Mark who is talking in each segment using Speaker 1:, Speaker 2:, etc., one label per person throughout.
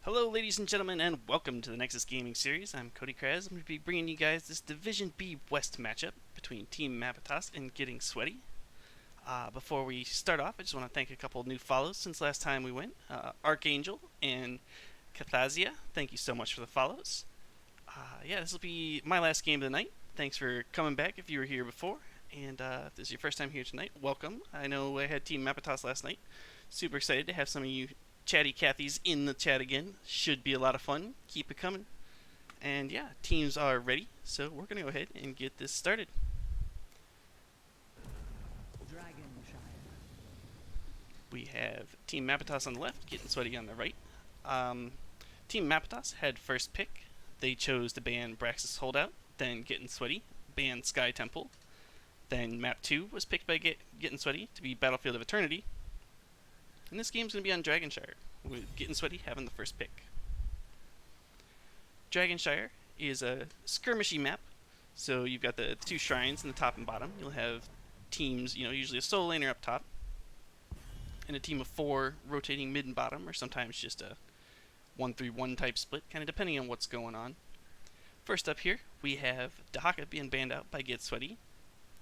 Speaker 1: Hello, ladies and gentlemen, and welcome to the Nexus Gaming Series. I'm Cody Kraz. I'm going to be bringing you guys this Division B West matchup between Team Mapitas and Getting Sweaty. Before we start off, I just want to thank a couple new follows since last time we went. Archangel and Cathazia, thank you so much for the follows. Yeah, this will be my last game of the night. Thanks for coming back if you were here before. And if this is your first time here tonight, welcome. I know I had Team Mapitas last night. Super excited to have some of you chatty Cathy's in the chat again. Should be a lot of fun. Keep it coming. And yeah, teams are ready, so we're going to go ahead and get this started. We have Team Mapitas on the left, Getting Sweaty on the right. Team Mapitas had first pick. They chose to ban Braxis Holdout, then Getting Sweaty, ban Sky Temple. Then map 2 was picked by Getting Sweaty to be Battlefield of Eternity. And this game's going to be on Dragonshire, with Getting Sweaty having the first pick. Dragonshire is a skirmishy map, so you've got the two shrines in the top and bottom. You'll have teams, usually a solo laner up top, and a team of 4 rotating mid and bottom, or sometimes just a 1-3-1 type split, kind of depending on what's going on. First up here, we have Dahaka being banned out by Get Sweaty.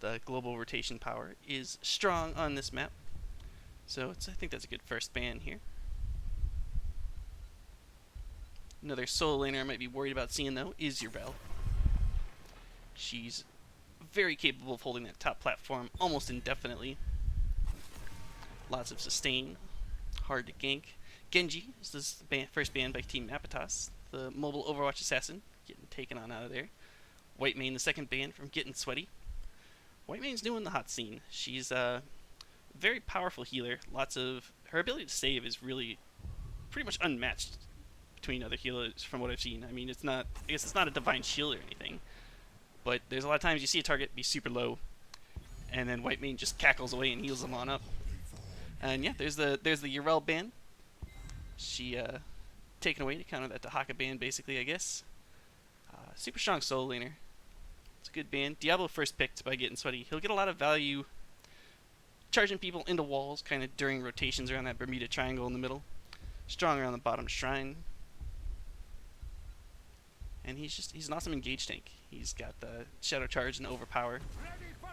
Speaker 1: The global rotation power is strong on this map, so I think that's a good first ban here. Another solo laner I might be worried about seeing, though, is Urel. She's very capable of holding that top platform almost indefinitely. Lots of sustain, hard to gank. Genji is this first ban by Team Mapitas, the mobile Overwatch assassin, getting taken on out of there. Whitemane, the second ban from Getting Sweaty. Whitemane's new in the hot scene. She's very powerful healer. Her ability to save is really pretty much unmatched between other healers from what I've seen. I mean, I guess it's not a divine shield or anything, but there's a lot of times you see a target be super low, and then Whitemane just cackles away and heals them on up. And yeah, there's the Urel ban. She taken away to counter that Dahaka ban, basically, I guess. Super strong solo laner. It's a good ban. Diablo first picked by Getting Sweaty. He'll get a lot of value charging people into walls kind of during rotations around that Bermuda Triangle in the middle. Strong around the bottom shrine. And he's an awesome engage tank. He's got the Shadow Charge and Overpower.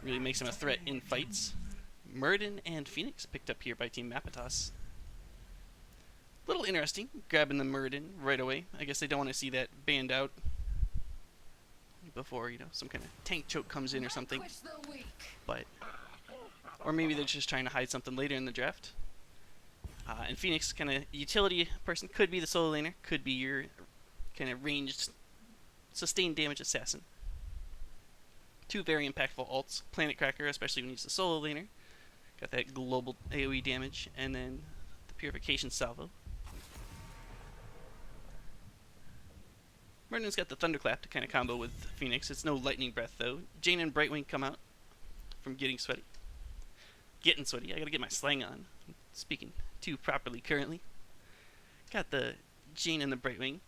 Speaker 1: Really makes him a threat in fights. Muradin and Phoenix picked up here by Team Mapitas. Little interesting, grabbing the Muradin right away. I guess they don't want to see that banned out before, some kind of tank choke comes in or something. But or maybe they're just trying to hide something later in the draft. And Phoenix, kind of utility person, could be the solo laner, could be your kind of ranged, sustained damage assassin. Two very impactful ults. Planet Cracker, especially when he's the solo laner. Got that global AoE damage, and then the Purification Salvo. Merlin's got the Thunderclap to kind of combo with Phoenix. It's no Lightning Breath, though. Jane and Brightwing come out from Getting Sweaty. Getting Sweaty. I gotta get my slang on. I'm speaking too properly currently. Got the Jane and the Brightwing.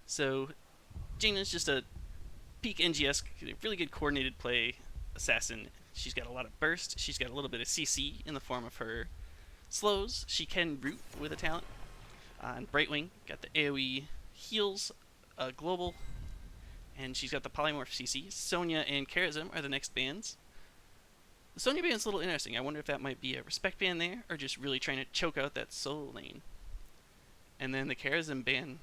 Speaker 1: So, Jane is just a peak NGS, really good coordinated play assassin. She's got a lot of burst. She's got a little bit of CC in the form of her slows. She can root with a talent. And Brightwing got the AoE heals, global, and she's got the polymorph CC. Sonya and Charism are the next bans. The Sonya band's a little interesting. I wonder if that might be a respect ban there, or just really trying to choke out that solo lane. And then the Charism ban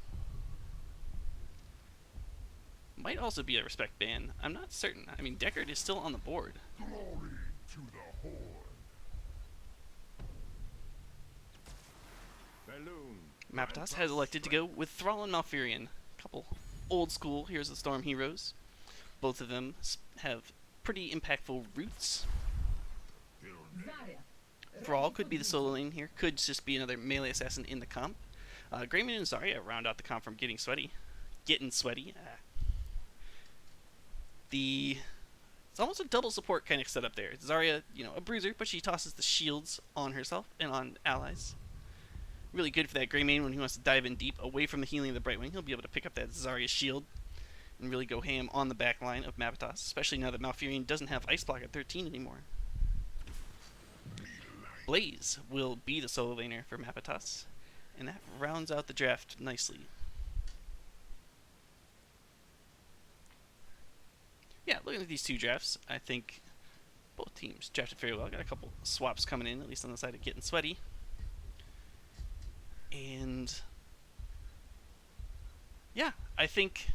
Speaker 1: might also be a respect ban. I'm not certain. I mean, Deckard is still on the board.
Speaker 2: Glory to the Horde.
Speaker 1: Mapitas has elected to go with Thrall and Malfurion. A couple old school Heroes of the Storm heroes. Both of them have pretty impactful roots. Thrall could be the solo lane here. Could just be another melee assassin in the comp. Greymane and Zarya round out the comp from Getting Sweaty. It's almost a double support kind of setup there. Zarya, a bruiser, but she tosses the shields on herself and on allies. Really good for that Greymane when he wants to dive in deep away from the healing of the Brightwing. He'll be able to pick up that Zarya shield and really go ham on the back line of Mapitas, especially now that Malfurion doesn't have Ice Block at 13 anymore. Blaze will be the solo laner for Mapitas. And that rounds out the draft nicely. Yeah, looking at these two drafts, I think both teams drafted very well. Got a couple swaps coming in, at least on the side of Gettin Sweaty. And yeah, I think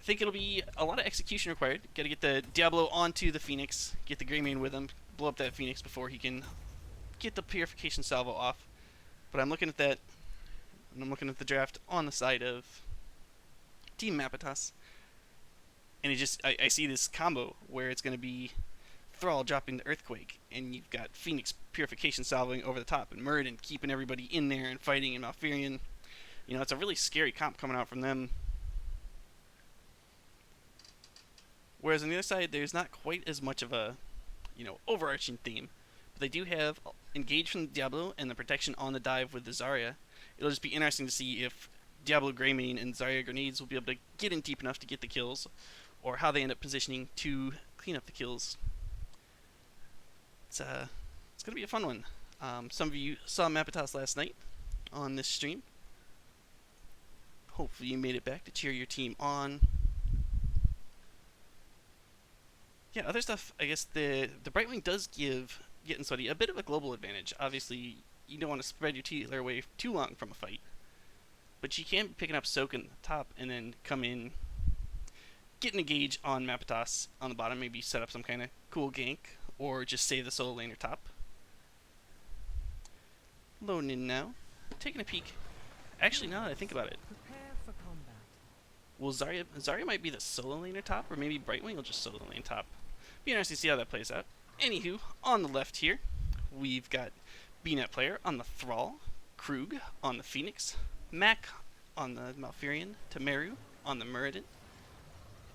Speaker 1: it'll be a lot of execution required. Got to get the Diablo onto the Phoenix, get the Greymane with him, blow up that Phoenix before he can get the Purification Salvo off. But I'm looking at that, and I'm looking at the draft on the side of Team Mapitas, and I see this combo where it's going to be Thrall dropping the Earthquake, and you've got Phoenix Purification Salvoing over the top, and Muradin keeping everybody in there and fighting, and Malfurion. You know, it's a really scary comp coming out from them. Whereas on the other side, there's not quite as much of a, overarching theme. But they do have Engage from the Diablo and the protection on the dive with the Zarya. It'll just be interesting to see if Diablo Greymane and Zarya Grenades will be able to get in deep enough to get the kills, or how they end up positioning to clean up the kills. It's going to be a fun one. Some of you saw Mapitas last night on this stream. Hopefully you made it back to cheer your team on. Yeah, other stuff, I guess the Brightwing does give Gettin Sweaty a bit of a global advantage. Obviously, you don't want to spread your teether away too long from a fight. But she can be picking up Soak in the top and then come in, get an engage on Mapitas on the bottom, maybe set up some kind of cool gank, or just save the solo laner top. Loading in now. Taking a peek. Actually, now that I think about it, well, Zarya might be the solo laner top, or maybe Brightwing will just solo lane top. Be interesting to see how that plays out. Anywho, on the left here, we've got BNet player on the Thrall, Krug on the Phoenix, Mac on the Malfurion, Temeru on the Muradin,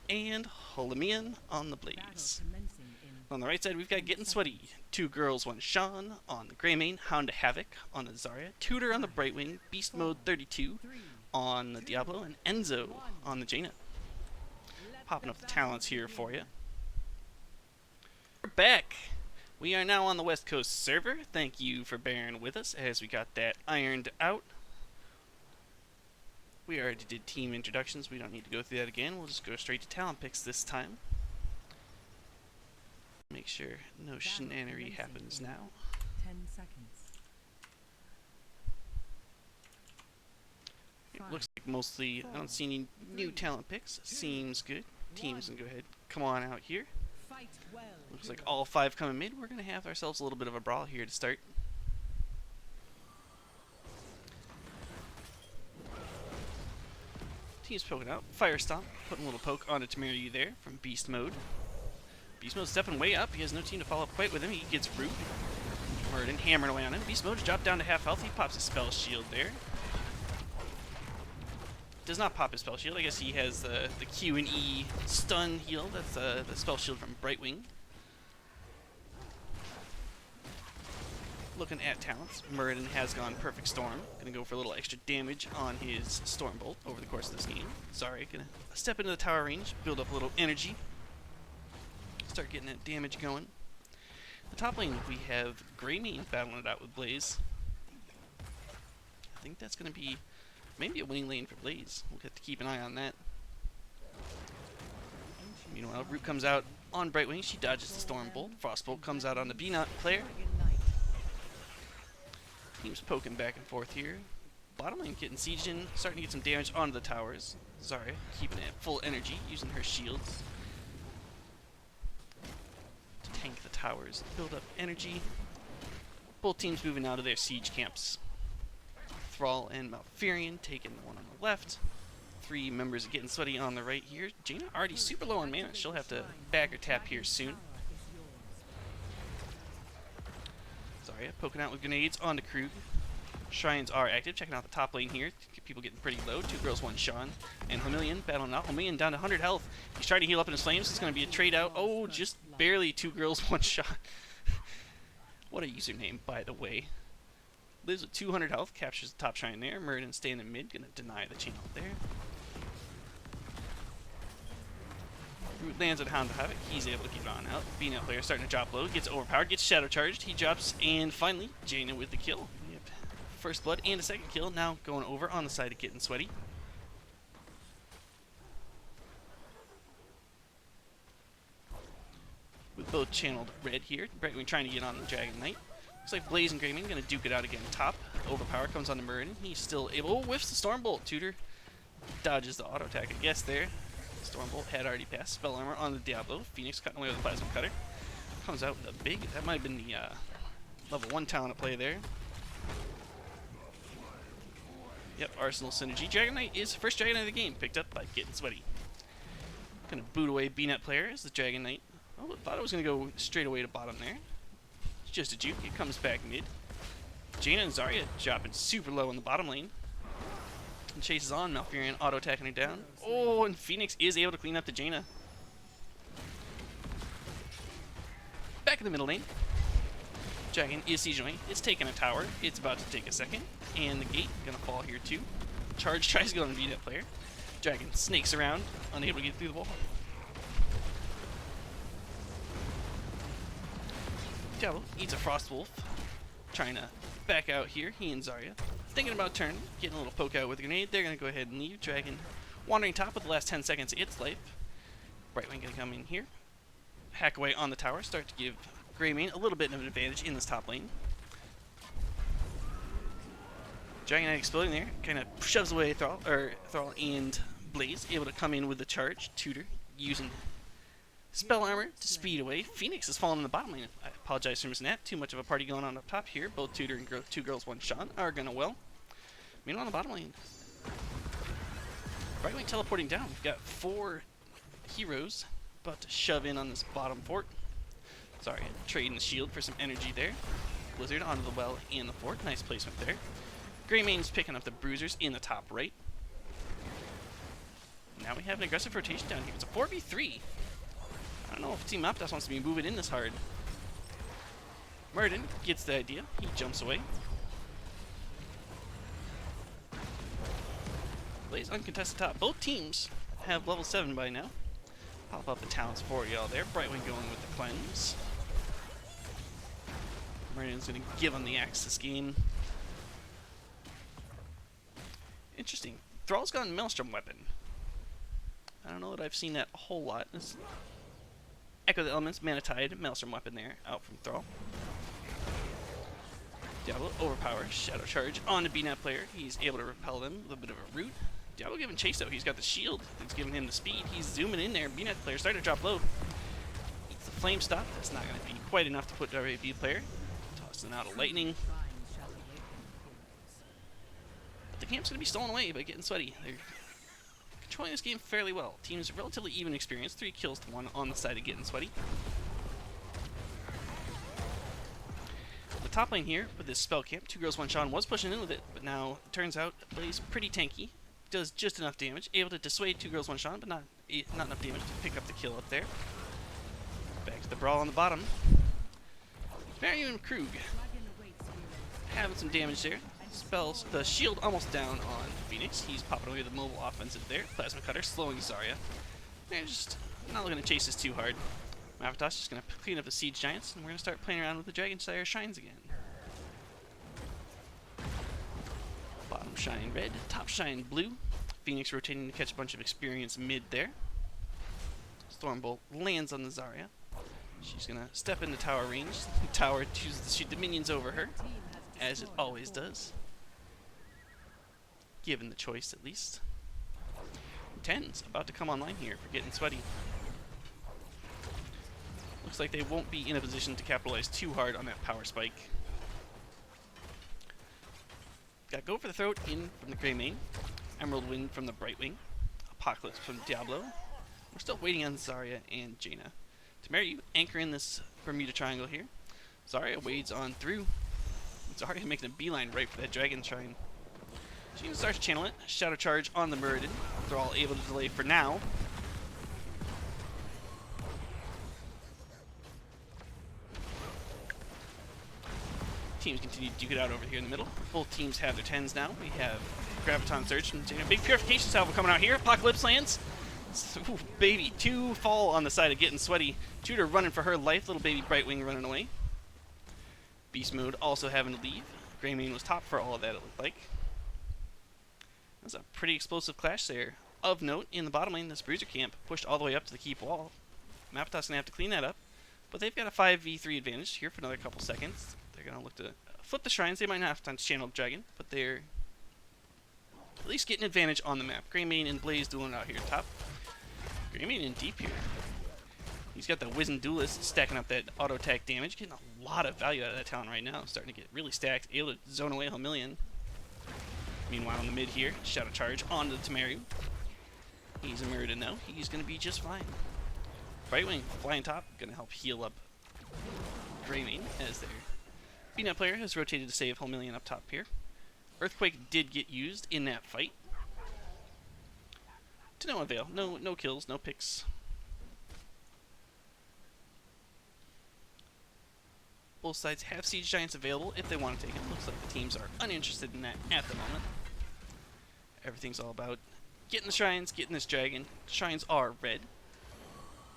Speaker 1: and Holimian on the Blaze. On the right side, we've got Gettin Sweaty, 2 girls, 1 Sean on the Greymane, Hound of Havoc on the Zarya, Tutor on the Brightwing, Beast Mode 32 on the Diablo, and Enzo on the Jaina. Popping up the talents here for you. We're back. We are now on the West Coast server. Thank you for bearing with us as we got that ironed out. We already did team introductions. We don't need to go through that again. We'll just go straight to talent picks this time. Make sure no shenanery happens now.
Speaker 3: 10 seconds.
Speaker 1: It looks like mostly, I don't see any new talent picks. Seems good. Teams can go ahead, come on out here. Looks like all 5 coming mid. We're going to have ourselves a little bit of a brawl here to start. Team's poking out. Fire Stomp, putting a little poke onto Temeru there from Beast Mode. Beast Mode stepping way up. He has no team to follow up quite with him. He gets root. Muradin hammering away on him. Beast Mode's dropped down to half health. He pops his spell shield there. Does not pop his spell shield. I guess he has the Q and E stun heal. That's the spell shield from Brightwing. Looking at talents, Muradin has gone Perfect Storm. Gonna go for a little extra damage on his Stormbolt over the course of this game. Sorry, gonna step into the tower range, build up a little energy, start getting that damage going. The top lane, we have Greymane battling it out with Blaze. I think that's gonna be maybe a winning lane for Blaze. We'll have to keep an eye on that. Meanwhile, Root comes out on Brightwing. She dodges the Stormbolt. Frostbolt comes out on the BNot player. Team's poking back and forth here. Bottom lane getting sieged in, starting to get some damage onto the towers. Zarya keeping it at full energy, using her shields to tank the towers, build up energy. Both teams moving out of their siege camps. Thrall and Malfurion taking the one on the left. 3 members of Gettin Sweaty on the right here. Jaina already super low on mana. She'll have to bag her tap here soon. Zarya poking out with grenades onto Krug. Shrines are active. Checking out the top lane here. People getting pretty low. 2 girls, 1 Sean. And Homillion battling out. Homillion down to 100 health. He's trying to heal up in his flames. It's going to be a trade out. Oh, just barely 2 girls, 1 Sean. What a username, by the way. Lives with 200 health. Captures the top shrine there. Muradin staying in mid. Going to deny the chain out there. Root lands at Hound of Havoc. He's able to keep it on out. BNet player starting to drop low. Gets overpowered. Gets shadow charged. He drops. And finally, Jaina with the kill. Yep. First blood and a second kill. Now going over on the side of Gettin Sweaty. With both channeled red here. Brightwing trying to get on the Dragon Knight. Looks like Blaze and Greymane going to duke it out again. Top. Overpower comes on the Muradin. He's still able. Oh, whiffs the Stormbolt. Tutor dodges the auto attack, I guess, there. Stormbolt had already passed. Spell Armor on the Diablo. Phoenix cutting away with the Plasma Cutter. Comes out with a big. That might have been the level 1 talent at play there. Yep, Arsenal Synergy. Dragon Knight is the first Dragon Knight of the game. Picked up by Gettin Sweaty. Gonna boot away B-Net player as the Dragon Knight. Oh, I thought it was gonna go straight away to bottom there. It's just a juke. It comes back mid. Jaina and Zarya dropping super low in the bottom lane. And chases on. Malfurion auto-attacking her down. Oh, and Phoenix is able to clean up the Jaina. Back in the middle lane. Dragon is sieging away. It's taking a tower. It's about to take a second. And the gate gonna fall here too. Charge tries to go on the V-Net player. Dragon snakes around, unable to get through the wall. Diablo eats a Frost Wolf. Trying to back out here. He and Zarya thinking about turn, getting a little poke out with a grenade. They're gonna go ahead and leave. Dragon wandering top with the last 10 seconds of its life. Brightwing gonna come in here. Hack away on the tower. Start to give Greymane a little bit of an advantage in this top lane. Dragon Knight exploding there, kind of shoves away Thrall and Blaze, able to come in with the charge. Tutor using Spell Armor to speed away. Phoenix has fallen in the bottom lane. I apologize for missing that. Too much of a party going on up top here. Both Tutor and Two Girls One Sean are gonna well. Meanwhile, on the bottom lane, Brightwing teleporting down. We've got 4 heroes about to shove in on this bottom fort. Sorry, trading the shield for some energy there. Blizzard onto the well and the fort. Nice placement there. Greymane's picking up the bruisers in the top right. Now we have an aggressive rotation down here. It's a 4v3. I don't know if Team Mapitas wants to be moving in this hard. Muradin gets the idea. He jumps away. Blaze uncontested top. Both teams have level 7 by now. Pop up the talents for y'all there. Brightwing going with the cleanse. Muradin's going to give him the axe this game. Interesting. Thrall's got a Maelstrom weapon. I don't know that I've seen that a whole lot. It's Echo the Elements, Mana Tide, Maelstrom weapon there, out from Thrall. Diablo overpowers Shadow Charge on the B-Net player. He's able to repel them with a bit of a root. Diablo giving chase though. He's got the shield. It's giving him the speed. He's zooming in there. B-Net player starting to drop low. Eats the flame stop. That's not going to be quite enough to put the B player. Tossing out a lightning. But the camp's going to be stolen away by Gettin Sweaty. They're controlling this game fairly well. Team's relatively even experience. 3 kills to 1 on the side of Gettin Sweaty. The top lane here with this spell camp, Two Girls One Sean was pushing in with it, but now it turns out Blaze pretty tanky. Does just enough damage, able to dissuade Two Girls One Sean, but not enough damage to pick up the kill up there. Back to the brawl on the bottom. Mario and Krug having some damage there. Spells the shield almost down on Phoenix. He's popping away with the mobile offensive there. Plasma Cutter slowing Zarya. They're just not looking to chase this too hard. Mapitas just going to clean up the Siege Giants, and we're going to start playing around with the Dragonsire Shines again. Bottom shine red, top shine blue. Phoenix rotating to catch a bunch of experience mid there. Stormbolt lands on the Zarya. She's going to step into tower range. The tower chooses to shoot the minions over her, as it always does. Given the choice, at least. 10's about to come online here for Gettin Sweaty. Looks like they won't be in a position to capitalize too hard on that power spike. Got Go for the Throat in from the Greymane. Emerald Wind from the Brightwing. Apocalypse from Diablo. We're still waiting on Zarya and Jaina. Temeru anchor in this Bermuda Triangle here. Zarya wades on through. Zarya making a beeline right for that Dragon Shrine. She can start to channel it. Shadow Charge on the Muradin. They're all able to delay for now. Teams continue to duke it out over here in the middle. Both teams have their 10s now. We have Graviton Surge from Jaina. Big Purification Salvo coming out here. Apocalypse lands. Ooh, baby. 2 fall on the side of Gettin Sweaty. Tutor running for her life. Little baby Brightwing running away. Beast Mode also having to leave. Greymane was top for all of that, it looked like. That was a pretty explosive clash there. Of note, in the bottom lane, this Bruiser camp pushed all the way up to the keep wall. Mapitas gonna have to clean that up, but they've got a 5v3 advantage here for another couple seconds. They're gonna look to flip the shrines. They might not have time to channel Dragon, but they're at least getting advantage on the map. Greymane and Blaze dueling out here top. Greymane in deep here. He's got the Wizened Duelist stacking up that auto attack damage, getting a lot of value out of that talent right now. Starting to get really stacked, able to zone away Homillion. Meanwhile, in the mid here, Shadow Charge onto the Tamaru. He's a Muradin now. He's going to be just fine. Brightwing flying top, going to help heal up Greymane as their BNet player has rotated to save Homillion up top here. Earthquake did get used in that fight. To no avail. No kills, no picks. Both sides have Siege Giants available if they want to take them. Looks like the teams are uninterested in that at the moment. Everything's all about getting the shrines, getting this dragon. Shrines are red.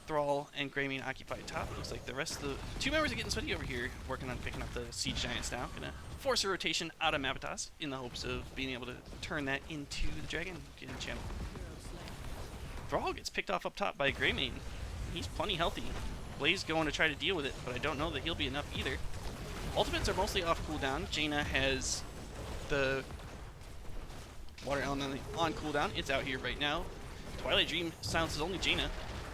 Speaker 1: Thrall and Greymane occupied top. Looks like the rest of the two members are getting sweaty over here, working on picking up the Siege Giants now. Gonna force a rotation out of Mapitas in the hopes of being able to turn that into the dragon getting channel. Thrall gets picked off up top by Greymane. He's plenty healthy. Blaze going to try to deal with it, but I don't know that he'll be enough either. Ultimates are mostly off cooldown. Jaina has the water element on cooldown. It's out here right now. Twilight Dream silences only Jaina.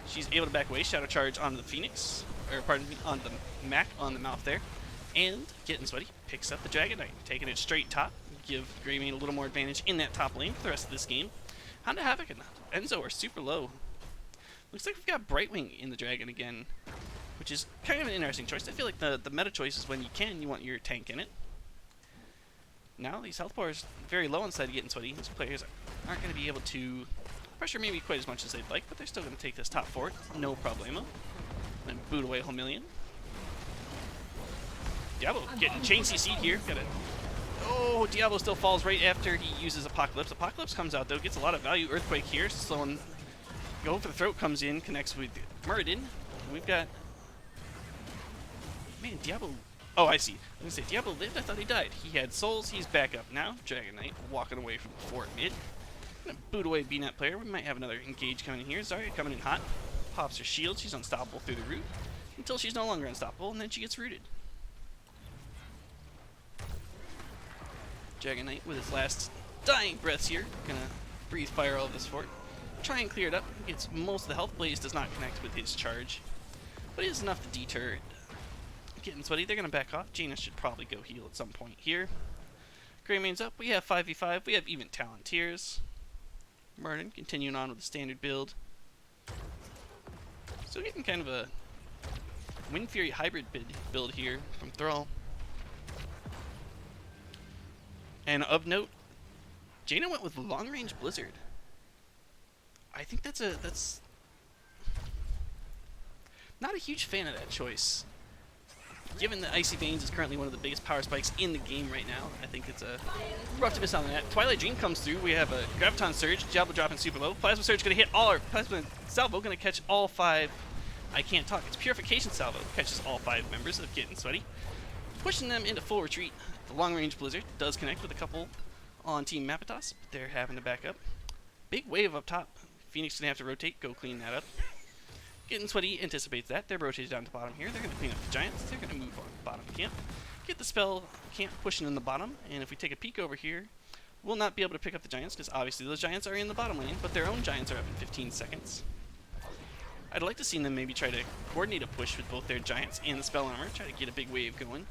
Speaker 1: She's able to back away. Shadow Charge onto the Phoenix, or pardon me, on the Mac on the mouth there. And Gettin Sweaty picks up the Dragon Knight, taking it straight top. Give Greymane a little more advantage in that top lane for the rest of this game. Honda Havoc and Enzo are super low. Looks like we've got Brightwing in the Dragon again, which is kind of an interesting choice. I feel like the meta choice is when you want your tank in it. Now these health bars very low inside of Gettin Sweaty. These players aren't going to be able to pressure maybe quite as much as they'd like, but they're still going to take this top forward, no problemo. And boot away Homillion. Diablo getting chain CC'd here. Got it. Oh, Diablo still falls right after he uses Apocalypse. Apocalypse comes out though, gets a lot of value. Earthquake here, slowing. Go for the throat comes in, connects with Muradin. We've got, man, Diablo. Oh, I see. I was gonna say Diablo lived. I thought he died. He had souls. He's back up now. Dragon Knight walking away from the fort mid. Gonna boot away BNet player. We might have another engage coming in here. Zarya coming in hot. Pops her shield. She's unstoppable through the root until she's no longer unstoppable, and then she gets rooted. Dragon Knight with his last dying breaths here. Gonna breathe fire all of this fort. Try and clear it up. Gets most of the health. Blaze does not connect with his charge, but it is enough to deter it. Getting sweaty. They're gonna back off. Jaina should probably go heal at some point here. Greymane's up. We have 5v5. We have even Talontiers. Muradin continuing on with the standard build. Still getting kind of a Wind Fury hybrid build here from Thrall. And of note, Jaina went with long range Blizzard. I think that's not a huge fan of that choice. Given that Icy Veins is currently one of the biggest power spikes in the game right now, I think it's a rough to miss on that. Twilight Dream comes through. We have a Graviton Surge, Diablo dropping super low. Plasma Surge going to hit all our Plasma Salvo, going to catch all 5. I can't talk. It's Purification Salvo. Catches all 5 members of Gettin Sweaty, pushing them into full retreat. The long range Blizzard does connect with a couple on Team Mapitas, but they're having to back up. Big wave up top. Phoenix gonna have to rotate, go clean that up. Gettin Sweaty anticipates that. They're rotated down to bottom here. They're gonna clean up the Giants. They're gonna move on bottom camp. Get the spell camp pushing in the bottom, and if we take a peek over here, we'll not be able to pick up the Giants because obviously those Giants are in the bottom lane, but their own Giants are up in 15 seconds. I'd like to see them maybe try to coordinate a push with both their Giants and the spell armor, try to get a big wave going.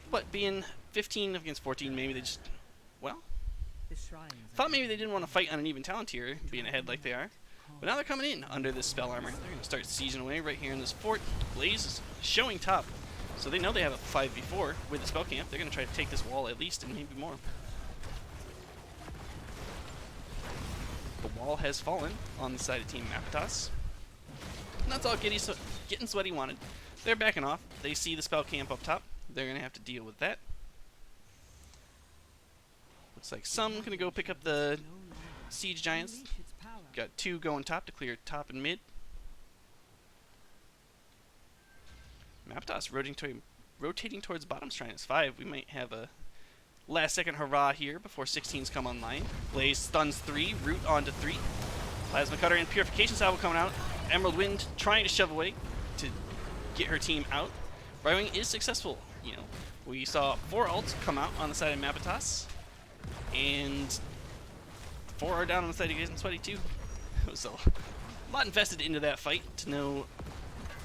Speaker 1: But being 15 against 14, maybe they just, well, thought maybe they didn't want to fight on an even Talontier, being ahead like they are. But now they're coming in under this spell armor. They're going to start sieging away right here in this fort. Blaze is showing top, so they know they have a 5v4 with the spell camp. They're going to try to take this wall at least, and maybe more. The wall has fallen on the side of Team Mapitas. And that's all Gettin Sweaty wanted. They're backing off. They see the spell camp up top. They're going to have to deal with that. Looks like some going to go pick up the Siege Giants. Got 2 going top to clear top and mid. Mapitas rotating towards bottom shrine is 5. We might have a last second hurrah here before 16s come online. Blaze stuns 3, root onto 3. Plasma Cutter and Purification Salvo coming out. Emerald Wind trying to shove away to get her team out. Brightwing is successful. You know, we saw 4 ults come out on the side of Mapitas, and 4 are down on the side of Gettin Sweaty too. It was a lot invested into that fight to know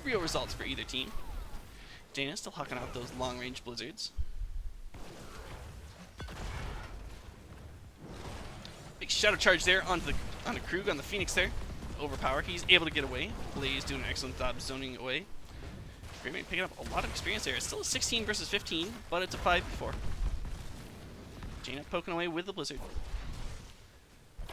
Speaker 1: real results for either team. Jaina still hawking out those long-range blizzards. Big shadow charge there onto the Krug on the Phoenix there. Overpower. He's able to get away. Blaze doing an excellent job zoning away. Greymane picking up a lot of experience there. It's still a 16 versus 15, but it's a 5v4. Jaina poking away with the blizzard.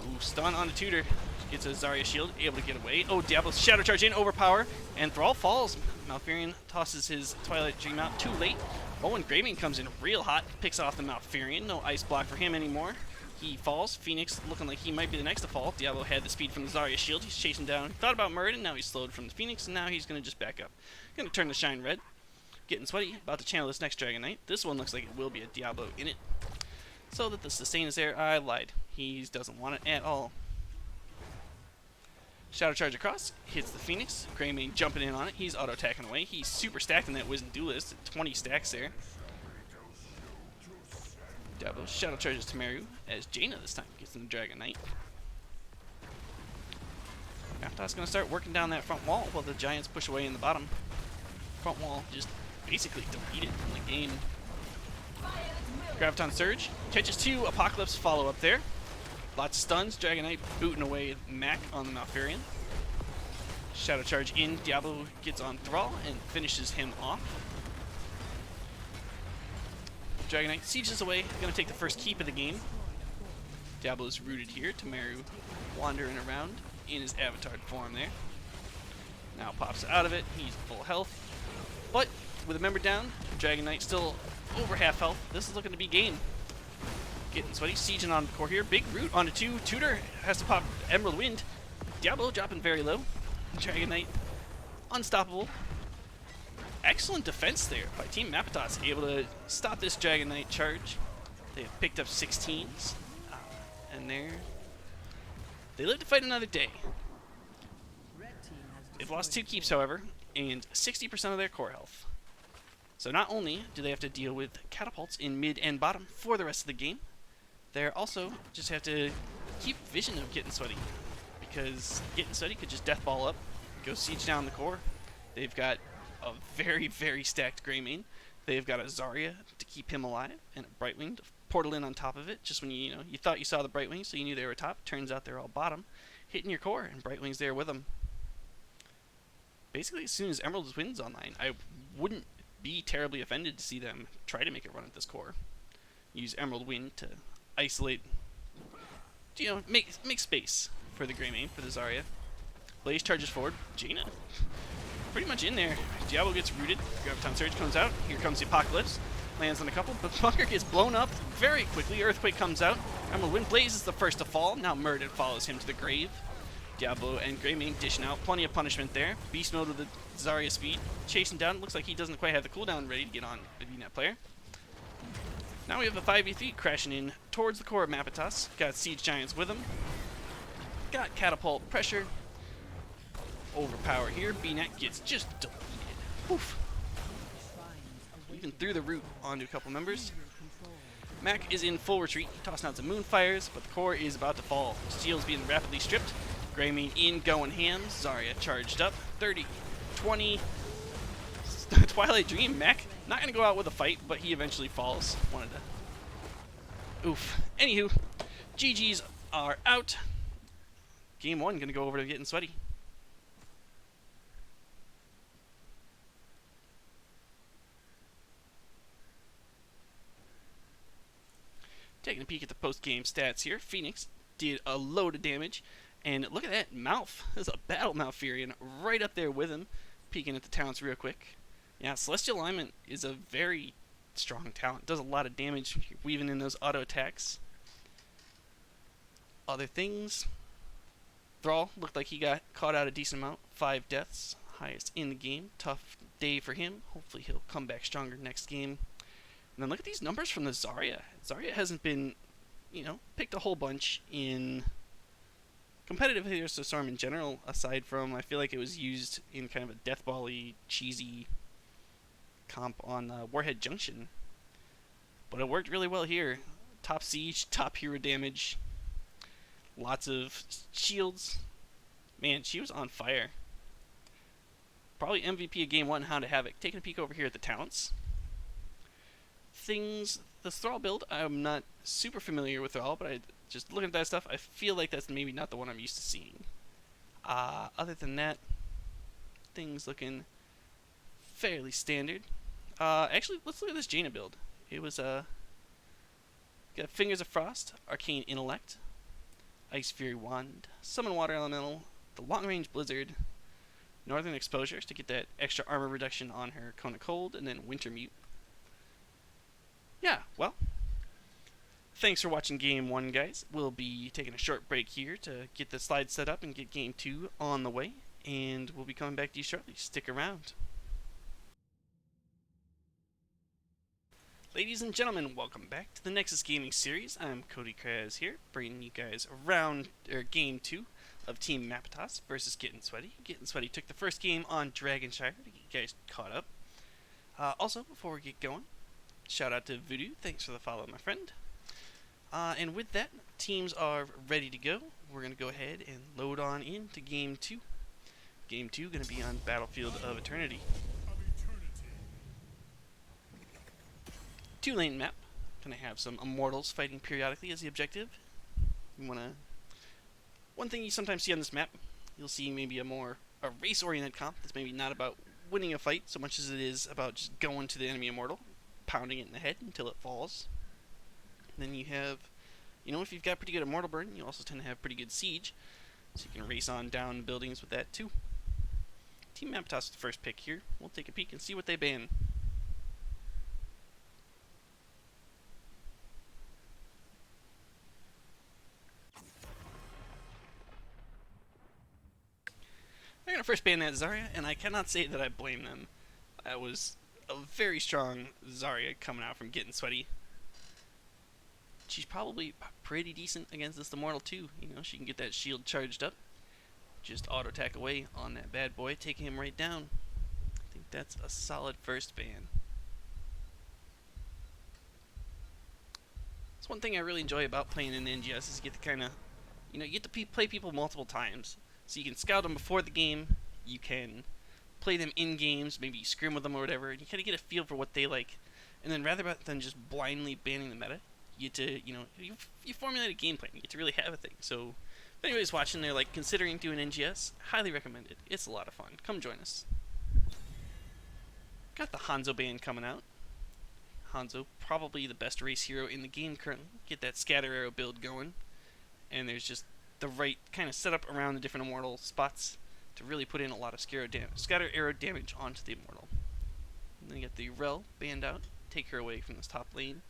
Speaker 1: Ooh, stun on the Tutor. Gets a Zarya shield, able to get away. Oh, Diablo's shadow charge in, overpower, and Thrall falls. Malfurion tosses his Twilight Dream out too late. Oh, and Greymane comes in real hot, picks off the Malfurion. No ice block for him anymore. He falls. Phoenix looking like he might be the next to fall. Diablo had the speed from the Zarya shield. He's chasing down. Thought about Muradin. Now he's slowed from the Phoenix, and now he's going to just back up. Going to turn the Shine red. Getting Sweaty. About to channel this next Dragon Knight. This one looks like it will be a Diablo in it. So that the sustain is there. I lied. He doesn't want it at all. Shadow Charge across. Hits the Phoenix. Greymane jumping in on it. He's auto-attacking away. He's super stacked in that Wisdom Duelist. 20 stacks there. Diablo Shadow Charges Tamaru as Jaina this time gets in the Dragon Knight. Mapitas going to start working down that front wall while the Giants push away in the bottom. Front wall just basically deleted from the game. Graviton Surge catches 2. Apocalypse follow up there. Lots of stuns. Dragon Knight booting away Mac on the Malfurion. Shadow Charge in. Diablo gets on Thrall and finishes him off. Dragon Knight sieges away, going to take the first keep of the game. Diablo's rooted here. Tamaru wandering around in his avatared form there. Now pops out of it. He's full health. But with a member down, Dragon Knight still over half health. This is looking to be game. Getting Sweaty, sieging on the core here. Big root onto 2. Tutor has to pop Emerald Wind. Diablo dropping very low. Dragon Knight unstoppable. Excellent defense there by Team Mapitas, able to stop this Dragon Knight charge. They have picked up 16s, and they live to fight another day. They've lost 2 keeps, however, and 60% of their core health. So not only do they have to deal with catapults in mid and bottom for the rest of the game, they also just have to keep vision of Gettin Sweaty, because Gettin Sweaty could just death ball up, go siege down the core. They've got a very, very stacked Greymane. They've got a Zarya to keep him alive, and a Brightwing to portal in on top of it. Just when you thought you saw the Brightwing, so you knew they were top. Turns out they're all bottom, hitting your core, and Brightwing's there with them. Basically, as soon as Emerald Wind's online, I wouldn't be terribly offended to see them try to make a run at this core. Use Emerald Wind to isolate, make space for the Greymane, for the Zarya. Blaze charges forward. Jaina pretty much in there. Diablo gets rooted. Graviton Surge comes out. Here comes the Apocalypse. Lands on a couple, but Bunker gets blown up very quickly. Earthquake comes out. Emerald Wind. Blaze is the first to fall. Now Muradin follows him to the grave. Diablo and Greymane dishing out plenty of punishment there. Beast mode with the Zarya speed. Chasing down. Looks like he doesn't quite have the cooldown ready to get on the VNet player. Now we have a 5v3 crashing in towards the core of Mapitas. Got Siege Giants with him. Got Catapult pressure. Overpower here. BNet gets just deleted. Oof. Even threw the root onto a couple members. Mac is in full retreat, tossing out some Moonfires, but the core is about to fall. Steel's being rapidly stripped. Greymane in, going ham. Zarya charged up. 30, 20. Twilight Dream. Mac not going to go out with a fight, but he eventually falls. Wanted to... Oof. Anywho, GG's are out. Game 1 going to go over to Gettin Sweaty. Taking a peek at the post-game stats here. Phoenix did a load of damage. And look at that, Malf. There's a Battle Malfurion right up there with him. Peeking at the talents real quick. Yeah, Celestial Alignment is a very strong talent. Does a lot of damage, weaving in those auto attacks. Other things. Thrall looked like he got caught out a decent amount. 5 deaths, highest in the game. Tough day for him. Hopefully he'll come back stronger next game. And then look at these numbers from the Zarya. Zarya hasn't been, picked a whole bunch in competitive Heroes of the Storm in general, aside from I feel like it was used in kind of a deathball-y, cheesy comp on Warhead Junction. But it worked really well here. Top siege, top hero damage, lots of shields. Man, she was on fire. Probably MVP of Game 1, Hound of Havoc. Taking a peek over here at the talents. The Thrall build, I'm not super familiar with Thrall, but just looking at that stuff, I feel like that's maybe not the one I'm used to seeing. Other than that, things looking fairly standard. Actually, let's look at this Jaina build. It was got Fingers of Frost, Arcane Intellect, Ice Fury Wand, Summon Water Elemental, the Long Range Blizzard, Northern Exposures to get that extra armor reduction on her Cone of Cold, and then Winter Mute. Yeah, well, thanks for watching Game 1, guys. We'll be taking a short break here to get the slides set up and get Game 2 on the way, and we'll be coming back to you shortly. Stick around. Ladies and gentlemen, welcome back to the Nexus Gaming Series. I'm Cody Kraz here, bringing you guys Game 2 of Team Mapitas versus Gettin Sweaty. Gettin Sweaty took the first game on Dragonshire to get you guys caught up. Also, before we get going, shout out to Voodoo. Thanks for the follow, my friend. And with that, teams are ready to go. We're going to go ahead and load on into Game 2. Game 2 going to be on Battlefield of Eternity. 2-lane map. Going to have some Immortals fighting periodically as the objective. One thing you sometimes see on this map, you'll see maybe a race-oriented comp that's maybe not about winning a fight so much as it is about just going to the enemy Immortal, pounding it in the head until it falls. And then you have, if you've got pretty good Immortal Burn, you also tend to have pretty good Siege, so you can race on down buildings with that too. Team Mapitas with the first pick here. We'll take a peek and see what they ban. They're going to first ban that Zarya, and I cannot say that I blame them. That was a very strong Zarya coming out from Gettin Sweaty. She's probably pretty decent against this Immortal too. She can get that shield charged up. Just auto attack away on that bad boy, taking him right down. I think that's a solid first ban. That's one thing I really enjoy about playing in NGS is you get to kind of, you get to play people multiple times. So you can scout them before the game, you can play them in games, maybe scrim with them or whatever, and you kind of get a feel for what they like. And then rather than just blindly banning the meta, you get to, you formulate a game plan. You get to really have a thing. So if anybody's watching, they're like considering doing NGS, highly recommend it. It's a lot of fun. Come join us. Got the Hanzo ban coming out. Hanzo, probably the best race hero in the game currently. Get that scatter arrow build going. And there's just the right kind of setup around the different Immortal spots to really put in a lot of scatter arrow damage onto the Immortal. And then you get the Rel banned out, take her away from this top lane.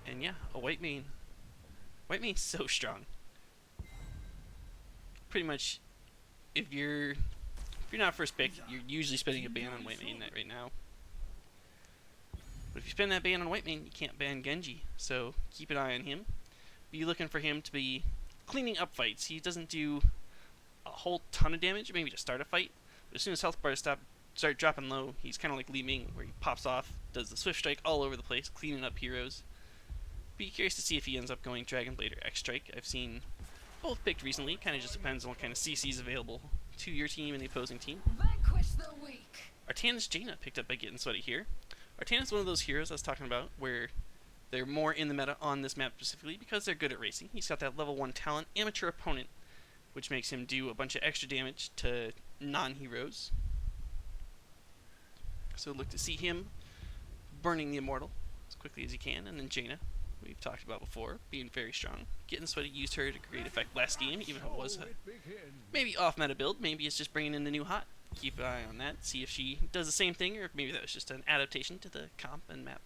Speaker 1: And yeah, a white main. White main's so strong. Pretty much, if you're not first pick, you're usually spending a ban on white main right now. But if you spend that ban on white main, you can't ban Genji. So keep an eye on him. Be looking for him to be cleaning up fights. He doesn't do a whole ton of damage, maybe to start a fight. But as soon as health bars start dropping low, he's kind of like Li Ming, where he pops off, does the Swift Strike all over the place, cleaning up heroes. Be curious to see if he ends up going Dragon Blade or X Strike. I've seen both picked recently. Kind of just depends on what kind of CC is available to your team and the opposing team. Artanis Jaina picked up by Gettin Sweaty here. Artanis is one of those heroes I was talking about where they're more in the meta on this map specifically because they're good at racing. He's got that level 1 talent, Amateur Opponent, which makes him do a bunch of extra damage to non-heroes. So look to see him burning the Immortal as quickly as he can. And then Jaina, we've talked about before, being very strong. Gettin Sweaty used her to great effect last game, even if it was maybe off-meta build. Maybe it's just bringing in the new hot. Keep an eye on that, see if she does the same thing, or if maybe that was just an adaptation to the comp and map.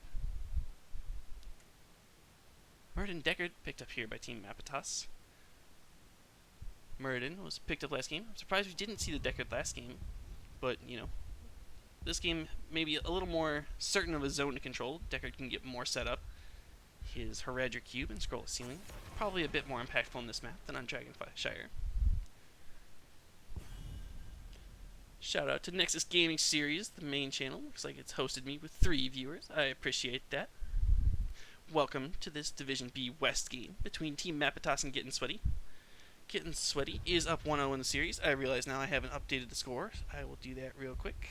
Speaker 1: Merton Deckard picked up here by Team Mapitas. Muradin was picked up last game. I'm surprised we didn't see the Deckard last game, but you know, this game maybe a little more certain of a zone to control. Deckard can get more set up. His Haradra Cube and Scroll of Ceiling probably a bit more impactful on this map than on Dragonshire. Shout out to Nexus Gaming Series, the main channel. Looks like it's hosted me with 3 viewers. I appreciate that. Welcome to this Division B West game between Team Mapitas and Gettin Sweaty. Gettin Sweaty is up 1-0 in the series. I realize now I haven't updated the score. I will do that real quick.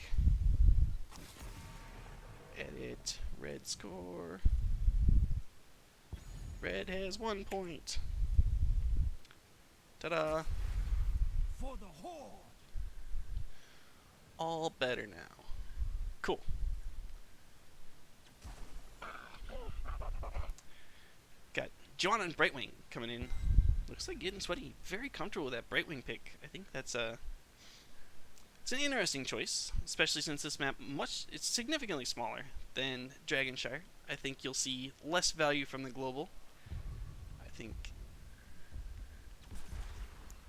Speaker 1: Edit. Red score. Red has 1 point. Ta-da.
Speaker 2: For the Horde.
Speaker 1: All better now. Cool. Got John and Brightwing coming in. Looks like Gettin Sweaty very comfortable with that Brightwing pick. I think that's it's an interesting choice, especially since this map it's significantly smaller than Dragonshire. I think you'll see less value from the global. I think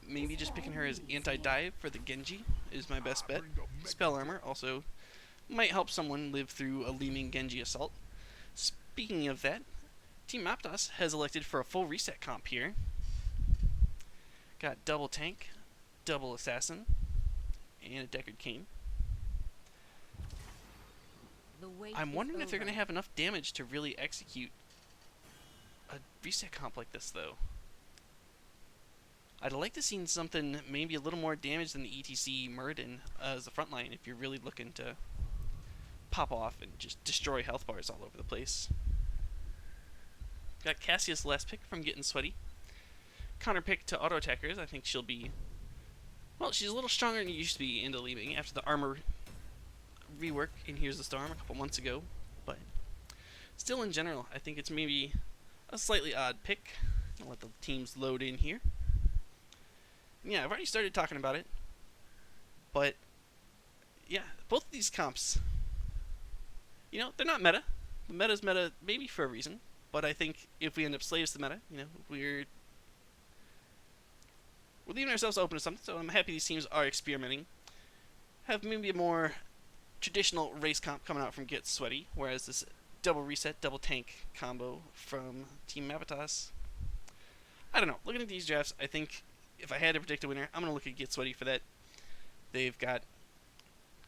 Speaker 1: maybe just picking her as anti-dive for the Genji is my best bet. Spell Armor also might help someone live through a Leeming Genji assault. Speaking of that, Team Mapitas has elected for a full reset comp here. Got double tank, double assassin, and a Deckard Cane. I'm wondering if they're going to have enough damage to really execute a reset comp like this, though. I'd like to see something maybe a little more damage than the ETC Muradin as the front line if you're really looking to pop off and just destroy health bars all over the place. Got Cassia's last pick from Gettin Sweaty. Counter pick to auto attackers. I think she'll be, well, she's a little stronger than she used to be in the Leeming after the armor rework in Here's the Storm a couple months ago, but still in general, I think it's maybe a slightly odd pick. I'll let the teams load in here. Yeah, I've already started talking about it, but yeah, both of these comps, you know, they're not meta. The meta's meta maybe for a reason, but I think if we end up slaves to meta, you know, we're leaving ourselves open to something, so I'm happy these teams are experimenting. Have maybe a more traditional race comp coming out from Get Sweaty, whereas this double reset, double tank combo from Team Mapitas, I don't know. Looking at these drafts, I think if I had to predict a winner, I'm going to look at Get Sweaty for that. They've got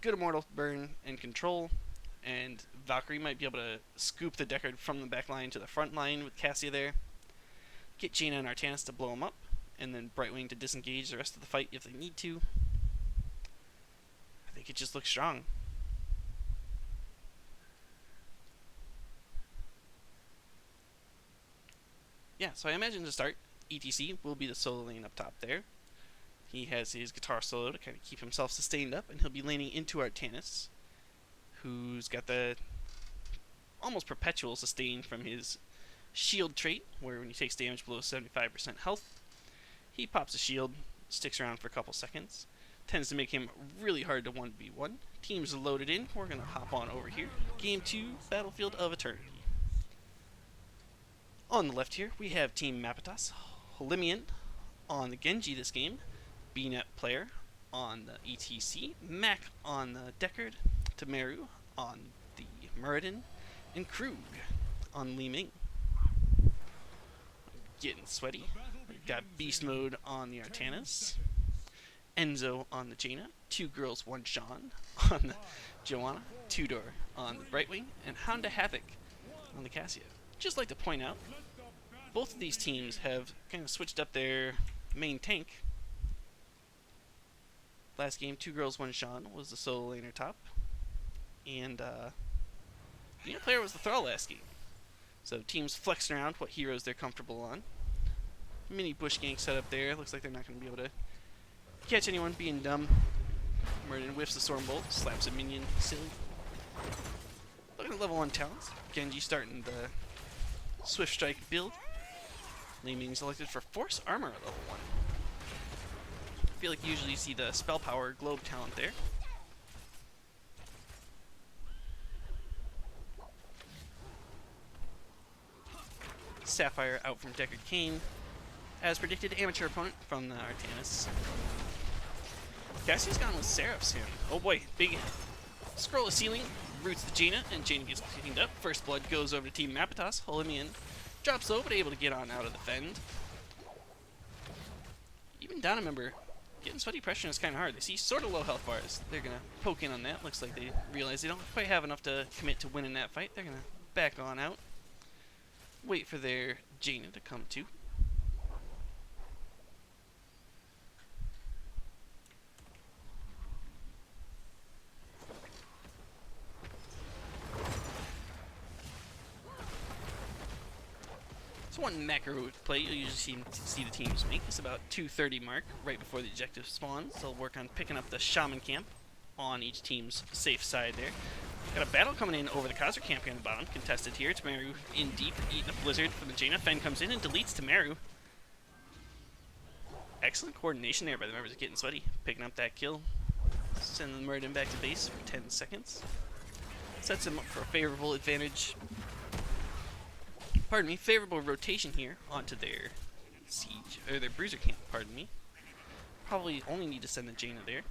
Speaker 1: good Immortal Burn and Control, and Valkyrie might be able to scoop the Deckard from the back line to the front line with Cassia there. Get Jaina and Artanis to blow him up, and then Brightwing to disengage the rest of the fight if they need to. I think it just looks strong. Yeah, so I imagine to start, ETC will be the solo lane up top there. He has his guitar solo to kind of keep himself sustained up, and he'll be laning into Artanis, who's got the almost perpetual sustain from his shield trait, where when he takes damage below 75% health, he pops a shield, sticks around for a couple seconds, tends to make him really hard to 1v1. Teams loaded in, we're going to hop on over here. Game 2, Battlefield of Eternity. On the left here, we have Team Mapitas, Holimian on the Genji this game, BNet player on the ETC, Mac on the Deckard, Tamaru on the Muradin, and Krug on Leeming. Getting Sweaty. We've got Beast Mode on the Artanis, Enzo on the Jaina, 2 Girls, 1 Sean on the Joanna, Tudor on the Brightwing, and Honda Havoc on the Cassia. Just like to point out, both of these teams have kind of switched up their main tank. Last game, 2 Girls, 1 Sean was the solo laner top, and the player was the Thrall last game. So teams flexing around what heroes they're comfortable on. Mini bush gank setup there. Looks like they're not going to be able to catch anyone being dumb. Muradin whiffs the Stormbolt, slaps a minion, silly. Looking at level 1 talents. Genji starting the Swift Strike build. Leeming selected for Force Armor at level 1. I feel like you usually see the Spell Power Globe talent there. Sapphire out from Deckard Cain. as predicted, amateur opponent from the Artanis. Cassie's gone with Seraph's here. Oh boy, big scroll of ceiling, roots the Jaina, and Jaina gets cleaned up. First blood goes over to Team Mapitas, hold him in. Drops low, but able to get on out of the fend. Even down a member, getting sweaty pressure is kind of hard. They see sort of low health bars. They're going to poke in on that. Looks like they realize they don't quite have enough to commit to winning that fight. They're going to back on out. Wait for their Jaina to come to. So one macro play you'll usually see the teams make is about 2:30 mark, right before the objective spawns. They'll work on picking up the Shaman camp on each team's safe side there. Got a battle coming in over the Khazar camp here on the bottom, contested here. Tamaru in deep, eating a blizzard from the Jaina. Fen comes in and deletes Tamaru. Excellent coordination there by the members of Gettin Sweaty, picking up that kill. Sending the Murden back to base for 10 seconds. Sets him up for a favorable advantage. Pardon me, favorable rotation here onto their siege, or their bruiser camp, pardon me. Probably only need to send the Jaina there.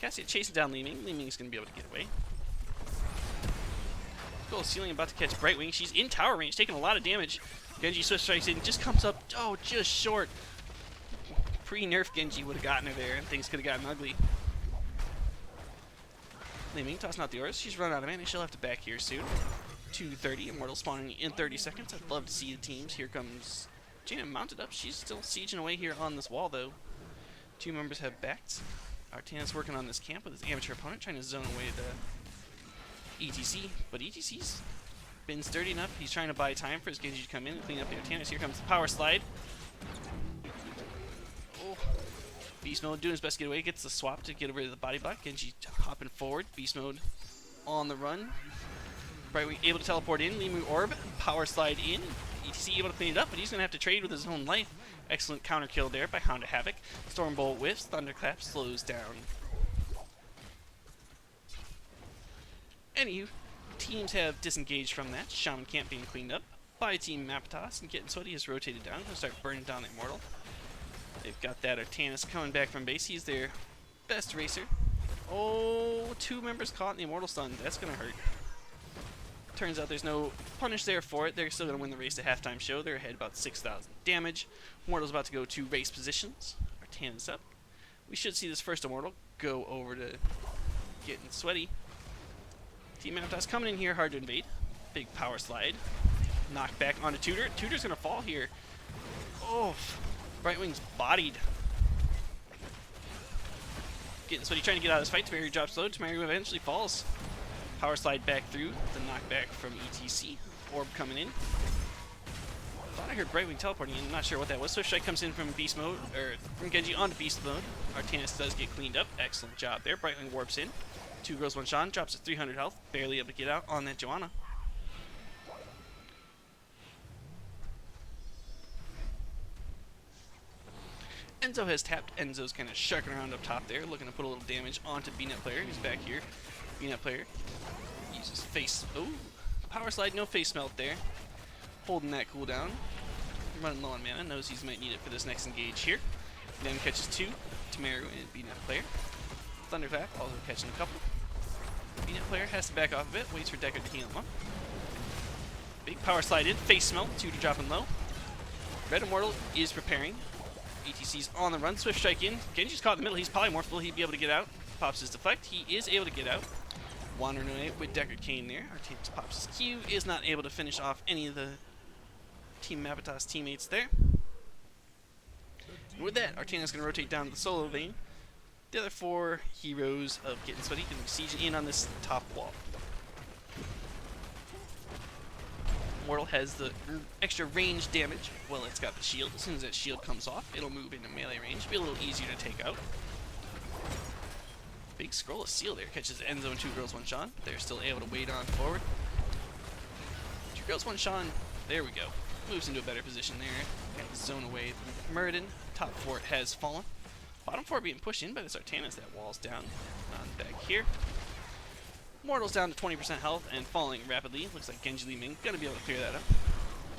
Speaker 1: Cassia chasing down Li Ming. Li Ming's going to be able to get away. Goal ceiling about to catch Brightwing. She's in tower range, taking a lot of damage. Genji swift strikes in, just comes up, oh, just short. Pre-nerf Genji would have gotten her there, and things could have gotten ugly. Li Ming tossing out the ores. She's run out of mana. She'll have to back here soon. 2:30, Immortal spawning in 30 seconds. I'd love to see the teams. Here comes Jaina mounted up. She's still sieging away here on this wall, though. Two members have backed. Artanis working on this camp with his amateur opponent, trying to zone away the ETC. But ETC's been sturdy enough. He's trying to buy time for his Genji to come in and clean up the Artanis. Here comes the power slide. Oh, Beast Mode doing his best to get away. Gets the swap to get over to the body block. Genji hopping forward. Beast Mode on the run. Brightwing able to teleport in, Limu Orb, power slide in, ETC able to clean it up, but he's going to have to trade with his own life. Excellent counter kill there by Hound of Havoc. Stormbolt whiffs, Thunderclap slows down. Anywho, teams have disengaged from that. Shaman camp being cleaned up by Team Mapitas, and Gettin Sweaty has rotated down. Going to start burning down the Immortal. They've got that Artanis coming back from base. He's their best racer. Oh, two members caught in the Immortal stun. That's going to hurt. Turns out there's no punish there for it. They're still going to win the race to halftime show. They're ahead about 6,000 damage. Immortal's about to go to race positions. Artanis up. We should see this first Immortal go over to Gettin Sweaty. Team Mapitas coming in here, hard to invade. Big power slide. Knock back onto Tutor. Tutor's going to fall here. Oh, Brightwing's bodied. Gettin Sweaty trying to get out of this fight. Tamaru drops low. Tamaru eventually falls. Power slide back through, the knockback from ETC. Orb coming in. Thought I heard Brightwing teleporting in, I'm not sure what that was. Swift Strike comes in from Beast Mode, or from Genji onto Beast Mode. Artanis does get cleaned up. Excellent job there. Brightwing warps in. 2 girls, 1 Sean, drops at 300 health. Barely able to get out on that Joanna. Enzo has tapped. Enzo's kind of sharking around up top there, looking to put a little damage onto BNet player. He's back here. BNet player uses face. Oh, power slide, no face melt there. Holding that cooldown. Running low on mana, knows he might need it for this next engage here. Then catches 2. Tamaru and BNet player. Thunderclap also catching a couple. BNet player has to back off a bit, waits for Decker to heal him up. Big power slide in, face smelt, Tutor dropping low. Red Immortal is preparing. ETC's on the run, Swift Strike in. Genji's caught in the middle, he's polymorph, will he be able to get out? Pops his deflect, he is able to get out. Wandering away with Deckard Kane there. Artanis pops his Q, is not able to finish off any of the Team Mapitas teammates there. And with that, Artanis is going to rotate down to the solo lane. The other 4 heroes of Gettin Sweaty can siege in on this top wall. Mortal has the extra range damage. Well, it's got the shield. As soon as that shield comes off, it'll move into melee range. Be a little easier to take out. Big scroll of seal there. Catches Enzo and 2 girls, 1 Sean. They're still able to wait on forward. 2 girls, 1 Sean. There we go. Moves into a better position there. Kind of zone away Murden. Top fort has fallen. Bottom 4 being pushed in by this Artanis. That wall's down. On back here. Mortal's down to 20% health and falling rapidly. Looks like Genji Li Ming gonna be able to clear that up.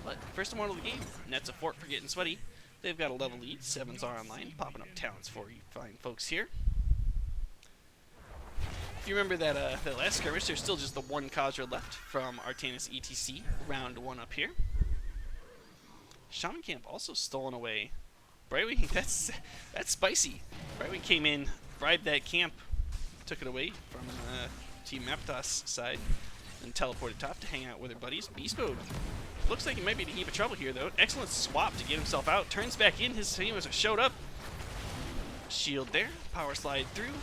Speaker 1: But first Immortal of the game. Nets a fort for Gettin Sweaty. They've got a level lead. 7s are online, popping up talents for you fine folks here. If you remember that last skirmish, there's still just the one Khazra left from Artanis ETC, round 1 up here. Shaman Camp also stolen away. Brightwing, that's spicy. Brightwing came in, bribed that camp, took it away from Team Mapitas side, and teleported top to hang out with her buddies. Beast Mode looks like he might be in a heap of trouble here, though. Excellent swap to get himself out. Turns back in. His teamers have showed up. Shield there. Power slide through.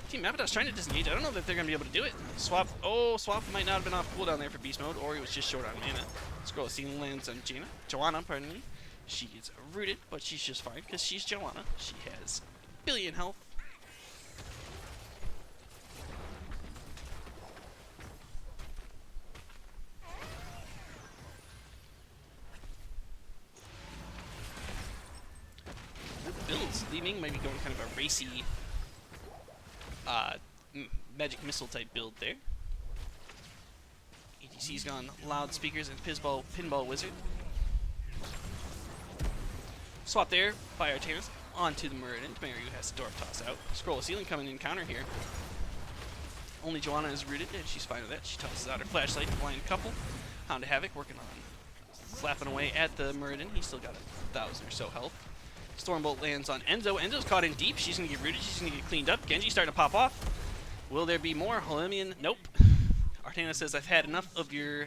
Speaker 1: Team Mapitas trying to disengage. I don't know that they're going to be able to do it. Swap. Oh, swap might not have been off cooldown there for Beast Mode, or he was just short on mana. Scroll scene lands on Joanna, pardon me. She is rooted, but she's just fine because she's Joanna. She has a billion health. Builds. Li Ming might be going kind of a racy magic missile type build there. ETC's gone loudspeakers and pinball wizard. Swap there by Artanis onto the Meridian. Maru has to Dwarf Toss out. Scroll of Ceiling coming in counter here. Only Joanna is rooted and she's fine with that. She tosses out her flashlight to blind a couple. Hound of Havoc working on slapping away at the Meridian. He's still got 1,000 or so health. Stormbolt lands on Enzo. Enzo's caught in deep. She's going to get rooted. She's going to get cleaned up. Genji's starting to pop off. Will there be more? Holemian? Nope. Artana says, I've had enough of your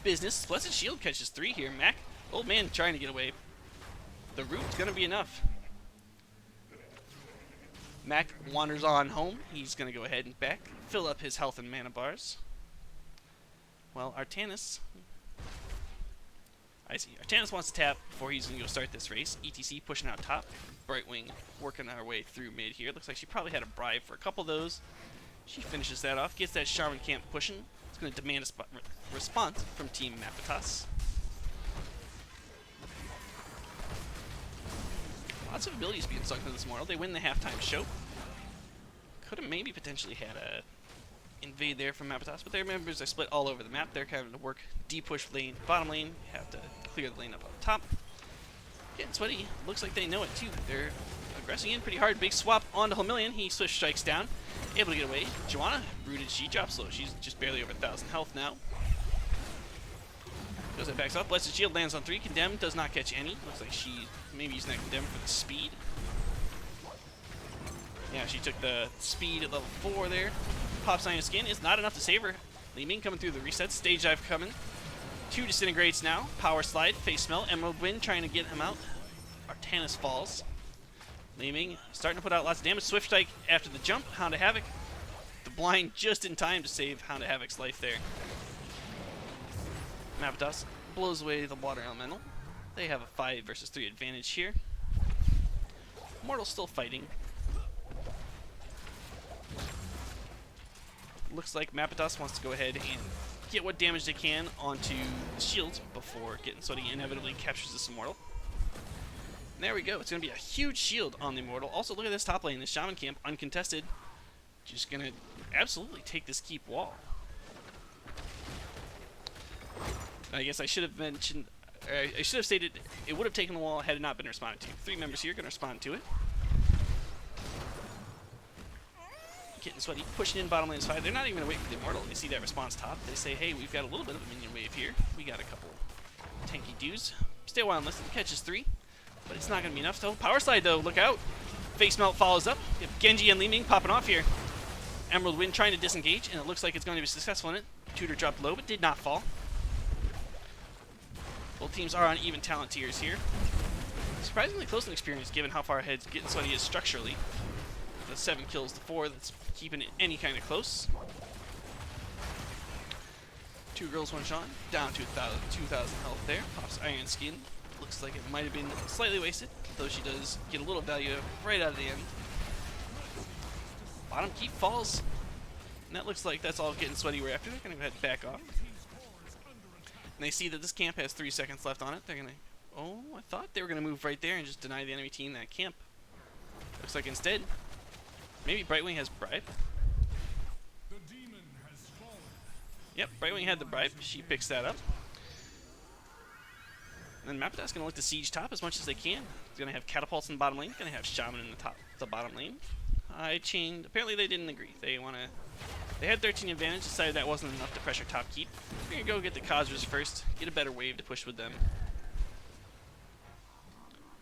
Speaker 1: business. Blessed Shield catches 3 here. Mac, old man trying to get away. The root's going to be enough. Mac wanders on home. He's going to go ahead and back. Fill up his health and mana bars. Well, Artanis... I see. Artanis wants to tap before he's going to go start this race. ETC pushing out top. Brightwing working our way through mid here. Looks like she probably had a bribe for a couple of those. She finishes that off. Gets that Shaman Camp pushing. It's going to demand a response from Team Mapitas. Lots of abilities being sunk into this mortal. They win the halftime show. Could have maybe potentially had a invade there from Mapitas, but their members are split all over the map. They're kind of to work deep push lane, bottom lane. You have to clear the lane up top. Getting sweaty. Looks like they know it too. They're aggressing in pretty hard. Big swap onto Homillion. He swift strikes down. Able to get away. Joanna rooted. She drops low. She's just barely over 1,000 health now. Goes that backs up. Blessed Shield lands on 3. Condemned does not catch any. Looks like she maybe using that Condemned for the speed. Yeah, she took the speed at level 4 there. Pop Sign of Skin is not enough to save her. Li Ming coming through the reset. Stage dive coming. 2 disintegrates now. Power slide. Face smell. Emerald Wind trying to get him out. Artanis falls. Li Ming starting to put out lots of damage. Swift strike after the jump. Hound of Havoc. The blind just in time to save Hound of Havoc's life there. Mapitas blows away the water elemental. They have a 5 versus 3 advantage here. Mortal's still fighting. Looks like Mapitas wants to go ahead and get what damage they can onto the shield before Gettin so he inevitably captures this Immortal. And there we go. It's going to be a huge shield on the Immortal. Also, look at this top lane. This Shaman Camp, uncontested. Just going to absolutely take this keep wall. I guess I should have mentioned... I should have stated it would have taken the wall had it not been responded to. 3 members here going to respond to it. Getting sweaty, pushing in bottom lane side. They're not even going to wait for the Immortal. They see that response top. They say, hey, we've got a little bit of a minion wave here. We got a couple tanky dudes. Stay a while and listen. Catches 3, but it's not going to be enough, though. Power slide, though. Look out. Face melt follows up. You have Genji and Li Ming popping off here. Emerald Wind trying to disengage, and it looks like it's going to be successful in it. Tutor dropped low, but did not fall. Both teams are on even talent tiers here. Surprisingly close in experience, given how far ahead Getting Sweaty is structurally. The 7 kills to 4, that's keeping it any kind of close. 2 girls, 1 shot, down to 2,000 health there. Pops Iron Skin. Looks like it might have been slightly wasted, though she does get a little value right out of the end. Bottom keep falls. And that looks like that's all Getting Sweaty we're after. They're going to go ahead and back off. And they see that this camp has 3 seconds left on it. They're going to... Oh, I thought they were going to move right there and just deny the enemy team that camp. Looks like instead... Maybe Brightwing has bribe.
Speaker 2: The demon has fallen.
Speaker 1: Yep, Brightwing had the bribe. She picks that up. And then Mapitas going to look to siege top as much as they can. He's going to have catapults in the bottom lane. Going to have shaman in the bottom lane. I chained. Apparently they didn't agree. They had 13 advantage. Decided that wasn't enough to pressure top keep. We're going to go get the Cosmos first. Get a better wave to push with them.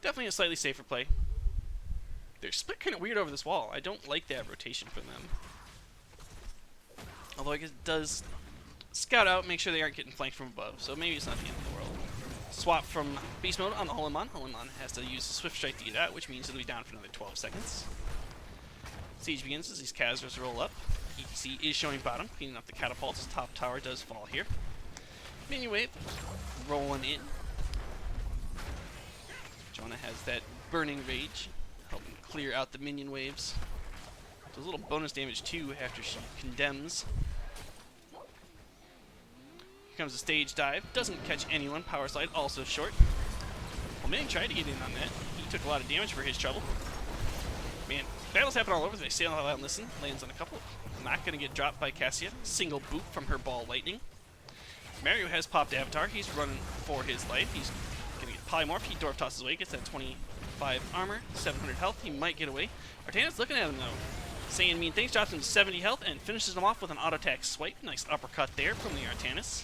Speaker 1: Definitely a slightly safer play. They're split kind of weird over this wall. I don't like that rotation from them. Although I guess it does scout out, make sure they aren't getting flanked from above. So maybe it's not the end of the world. Swap from beast mode on the Holemon. Holemon has to use Swift Strike to do that, which means it'll be down for another 12 seconds. Siege begins as these Khazras roll up. ETC is showing bottom, cleaning up the catapults. Top tower does fall here. Minion wave rolling in. Jonah has that burning rage, helping clear out the minion waves. Does a little bonus damage too after she condemns. Comes a stage dive, doesn't catch anyone. Power slide also short. Well, Ming tried to get in on that. He took a lot of damage for his trouble. Man, battles happen all over. They stay out and listen. Lands on a couple. Not going to get dropped by Cassia. Single boot from her ball lightning. Mario has popped Avatar. He's running for his life. He's going to get polymorph. He dwarf tosses away. Gets that 25 armor, 700 health. He might get away. Artana's looking at him though, saying mean things. Drops him to 70 health and finishes him off with an auto attack swipe. Nice uppercut there from the Artanis.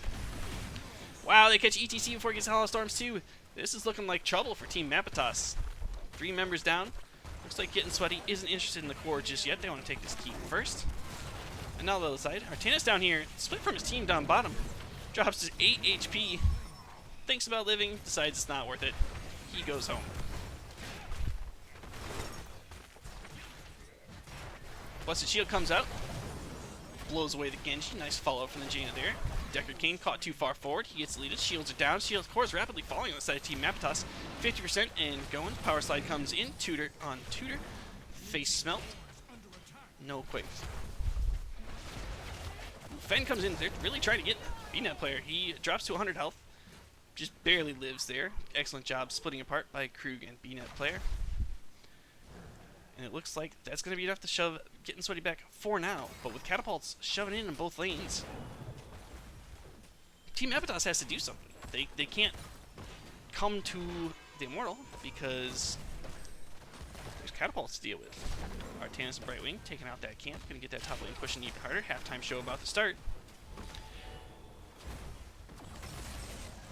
Speaker 1: Wow, they catch ETC before he gets Hollow Storms too. This is looking like trouble for Team Mapitas. 3 members down. Looks like Gettin Sweaty isn't interested in the core just yet. They want to take this keep first. And now the other side. Artanis down here, split from his team down bottom. Drops to 8 HP. Thinks about living, decides it's not worth it. He goes home. Blessed Shield comes out. Blows away the Genji. Nice follow from the Jaina there. Deckard King caught too far forward. He gets deleted. Shields are down. Shields core is rapidly falling on the side of Team Mapitas. 50% and going. Power slide comes in. Tutor on Tutor. Face smelt. No quakes. Fen comes in. They're really trying to get BNet player. He drops to 100 health. Just barely lives there. Excellent job splitting apart by Krug and BNet player. And it looks like that's going to be enough to shove Gettin Sweaty back for now. But with catapults shoving in both lanes, Team Mapitas has to do something. They can't come to the Immortal because there's catapults to deal with. Artanis and Brightwing taking out that camp. Going to get that top lane pushing even harder. Halftime show about to start.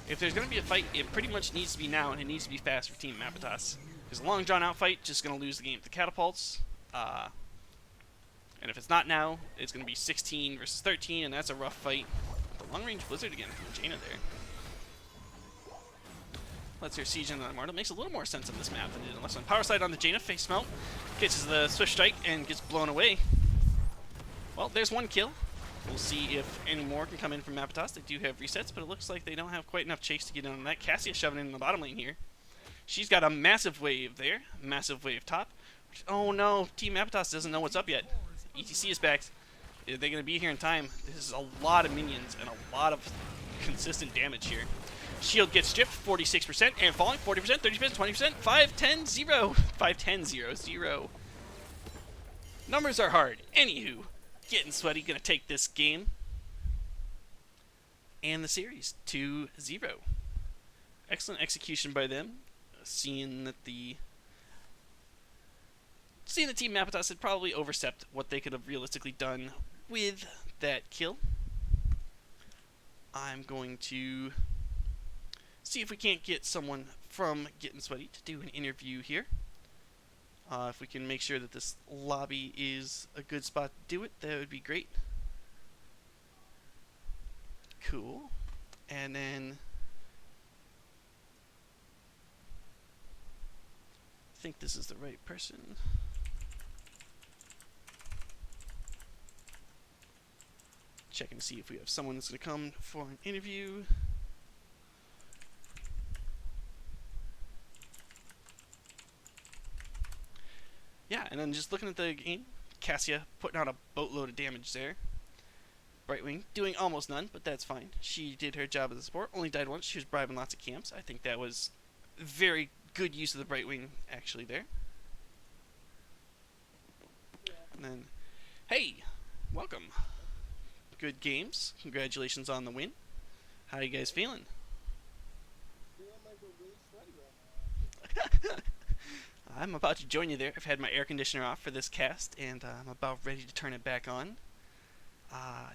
Speaker 1: If there's going to be a fight, it pretty much needs to be now, and it needs to be fast for Team Mapitas. Because a long drawn-out fight, just going to lose the game with the catapults. And if it's not now, it's going to be 16 versus 13, and that's a rough fight. The long-range blizzard again from Jaina there. Let's hear siege on the Immortal. Makes a little more sense on this map than it did on the last one. Power slide on the Jaina, face smelt. Catches the swift strike and gets blown away. Well, there's one kill. We'll see if any more can come in from Mapitas. They do have resets, but it looks like they don't have quite enough chase to get in on that. Cassia shoving in the bottom lane here. She's got a massive wave there. Massive wave top. Oh no, Team Mapitas doesn't know what's up yet. ETC is back. Are they going to be here in time? This is a lot of minions and a lot of consistent damage here. Shield gets stripped, 46%, and falling, 40%, 30%, 20%, 5, 10, 0. 5, 10, 0, 0. Numbers are hard. Anywho, Gettin Sweaty going to take this game and the series 2-0. Excellent execution by them. Seeing that Team Mapitas had probably overstepped what they could have realistically done with that kill. I'm going to see if we can't get someone from Gettin Sweaty to do an interview here. If we can make sure that this lobby is a good spot to do it, that would be great. Cool. And then I think this is the right person. Checking to see if we have someone that's going to come for an interview. Yeah, and then just looking at the game, Cassia putting out a boatload of damage there. Brightwing doing almost none, but that's fine. She did her job as a support, only died once. She was bribing lots of camps. I think that was very good use of the Brightwing actually there. And then, hey, welcome. Good games. Congratulations on the win. How are you guys feeling? I'm about to join you there. I've had my air conditioner off for this cast, and I'm about ready to turn it back on. Uh,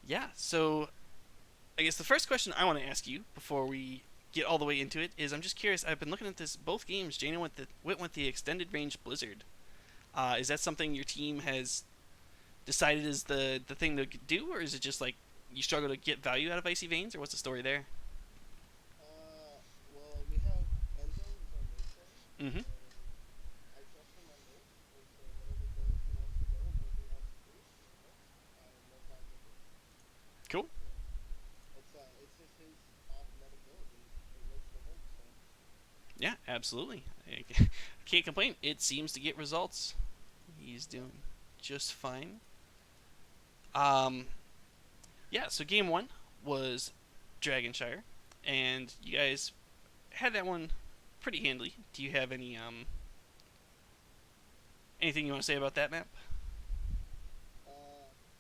Speaker 1: yeah, so I guess the first question I want to ask you before we get all the way into it is I'm just curious. I've been looking at this both games. Jaina went with the extended range Blizzard. Is that something your team has decided is the thing to do, or is it just like you struggle to get value out of Icy Veins, or what's the story there?
Speaker 3: Well, we have Enzo is our late player,
Speaker 1: Mm-hmm.
Speaker 3: and I trust him on late. And so whatever goes he wants to go and whatever he wants to do, I have no problem with it.
Speaker 1: Cool.
Speaker 3: So it's just his off-meta build, and it works for him. So
Speaker 1: Yeah, absolutely. I can't complain. It seems to get results. He's
Speaker 3: yeah,
Speaker 1: doing just fine. Um, yeah. So game one was Dragonshire, and you guys had that one pretty handily. Do you have anything you want to say about that map?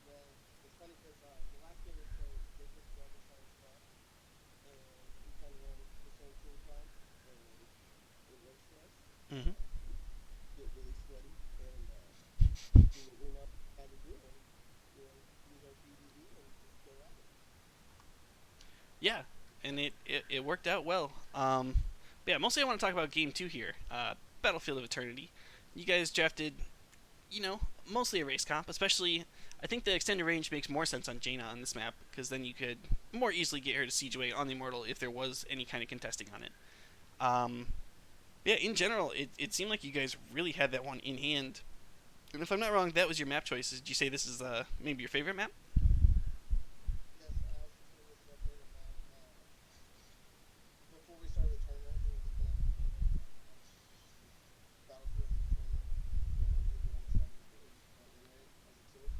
Speaker 3: well, it's funny because the last game we played, they picked Dragonfire Squad, and we kind of ran the same team plan, and it works for us.
Speaker 1: Mm-hmm.
Speaker 3: Get really sweaty and do what we know how to do, and use our BDD and just go at it.
Speaker 1: Yeah, and it worked out well. But yeah, mostly I want to talk about game two here. Battlefield of Eternity. You guys drafted, mostly a race comp, especially. I think the extended range makes more sense on Jaina on this map because then you could more easily get her to siege away on the Immortal if there was any kind of contesting on it. Um, yeah, in general, it seemed like you guys really had that one in hand. And if I'm not wrong, that was your map choice. Did you say this is maybe your favorite map?
Speaker 3: Yes, I also say this is our favorite map. Before we started the tournament, we were looking at our favorite and Battlefield was the tournament we almost had a win rate as a team.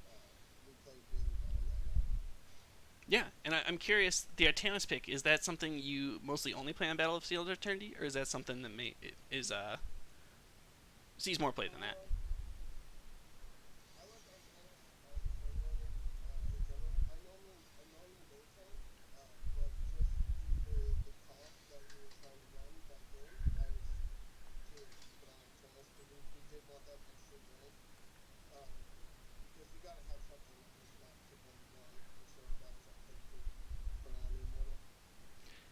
Speaker 3: So we played really well on that map.
Speaker 1: Yeah, and I'm curious. The Artanis pick, is that something you mostly only play on Battlefield Eternity, or is that something that is sees more play than that?
Speaker 3: Uh, I like Arcanus as a swing loader in general. I normally main tank, but just due to the comp that we were trying to run that game, I was keen to keep it on Arcanus because we did want that extra build. Um, because you gotta have something on this map to build one, and so that was our pick for now, the Immortal.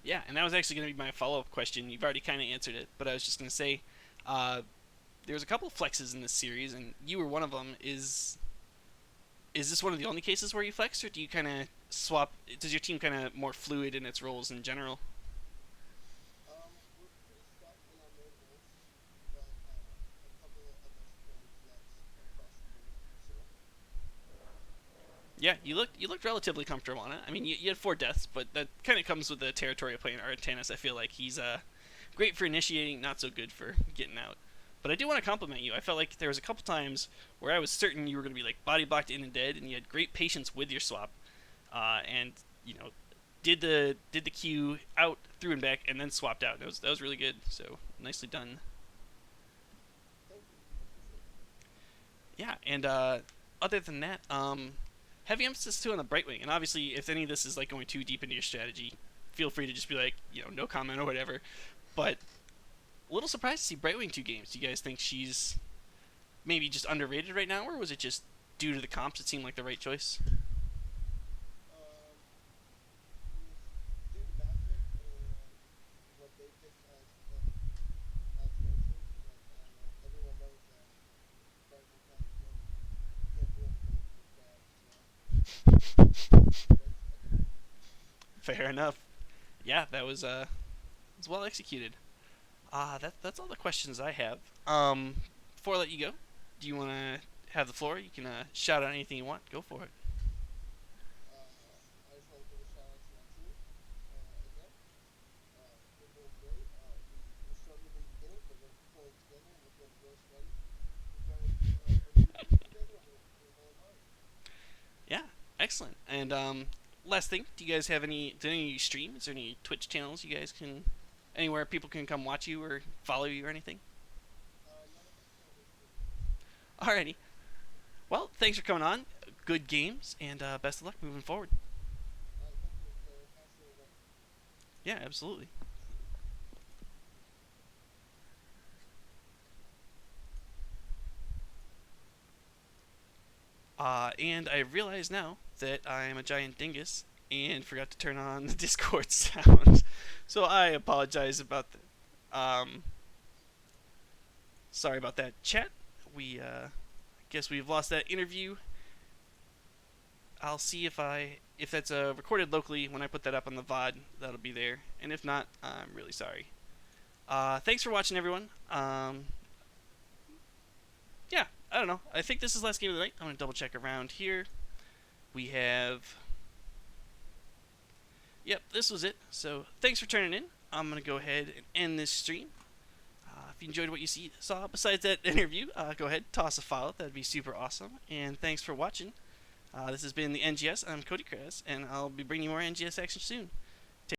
Speaker 1: Yeah, and that was actually going to be my follow up question. You've already kind of answered it, but I was just going to say, uh, there's a couple of flexes in this series, and you were one of them. Is this one of the only cases where you flex, or do you kind of swap? Does your team kind of more fluid in its roles in general?
Speaker 3: We're pretty stuck in our main roles, but a couple of us can flex across the board. So
Speaker 1: Yeah, you looked relatively comfortable on it. I mean, you had four deaths, but that kind of comes with the territory of playing Artanis. I feel like he's great for initiating, not so good for getting out. But I do want to compliment you. I felt like there was a couple times where I was certain you were going to be like body blocked in and dead, and you had great patience with your swap, and you know did the Q out through and back, and then swapped out. That was really good. So nicely done.
Speaker 3: thank you, I appreciate it.
Speaker 1: Yeah, and other than that, heavy emphasis too on the Brightwing. And obviously, if any of this is like going too deep into your strategy, feel free to just be like, no comment or whatever. But a little surprised to see Brightwing two games. Do you guys think she's maybe just underrated right now, or was it just due to the comps? It seemed like the right choice.
Speaker 3: Um, it was due to matchup and what they picked as go-to. Like I don't know, everyone knows that Brighton kind of can't do anything with that. So Brighton's pick.
Speaker 1: Fair enough. Yeah, that was well executed. That's all the questions I have. Before I let you go, do you want to have the floor? You can shout out anything you want. Go for it.
Speaker 3: I just want to give a shout out to my team again. They're doing great. We struggled in the beginning, but we're pulling together and we're getting real sweaty. We've got a new group together and we're going hard.
Speaker 1: Yeah, excellent. And last thing, do you guys have any stream? Is there any Twitch channels you guys can anywhere people can come watch you or follow you or anything?
Speaker 3: None of us currently stream.
Speaker 1: Alrighty. Well, thanks for coming on. Good games and best of luck moving forward.
Speaker 3: Thank you for passing it away.
Speaker 1: Yeah, absolutely. And I realize now that I'm a giant dingus and forgot to turn on the Discord sound. So I apologize about that. Sorry about that, chat. We guess we've lost that interview. I'll see if that's recorded locally when I put that up on the VOD. That'll be there, and if not, I'm really sorry. Thanks for watching, everyone. Yeah, I don't know. I think this is the last game of the night. I'm gonna double check around here. We have. Yep, this was it. So thanks for turning in. I'm gonna go ahead and end this stream. If you enjoyed what you saw besides that interview, go ahead, toss a follow. That'd be super awesome. And thanks for watching. This has been the NGS. I'm Cody Kress, and I'll be bringing you more NGS action soon.